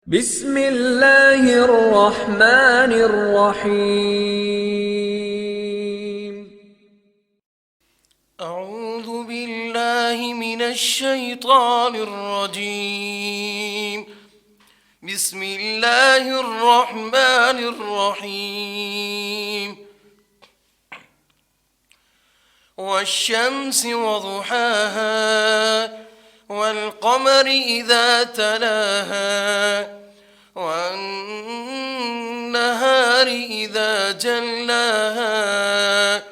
بسم الله الرحمن الرحيم. أعوذ بالله من الشيطان الرجيم. بسم الله الرحمن الرحيم. والشمس وضحاها والقمر إذا تلاها والنهار إذا جلاها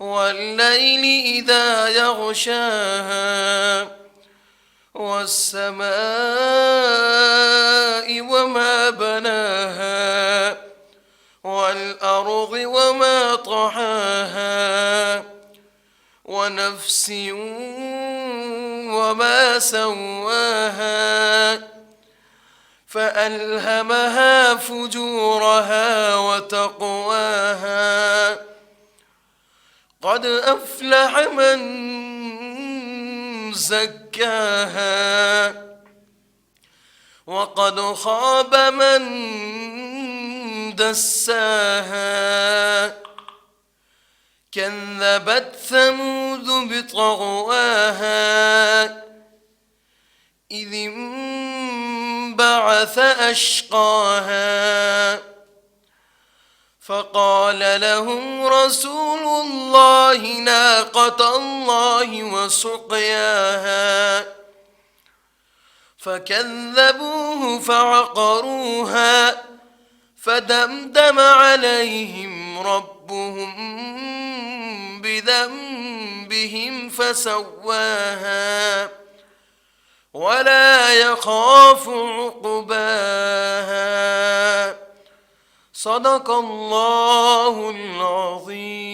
والليل إذا يغشاها والسماء وما بناها والأرض وما طحاها ونفس وما سواها فألهمها فجورها وتقواها قد أفلح من زكاها وقد خاب من دساها كذبت ثمود بطغواها إذ انبعث أشقاها فقال لهم رسول الله ناقة الله وسقياها فكذبوه فعقروها فدمدم عليهم ربهم بذنبهم فسواها ولا يخاف عقباها. صدق الله العظيم.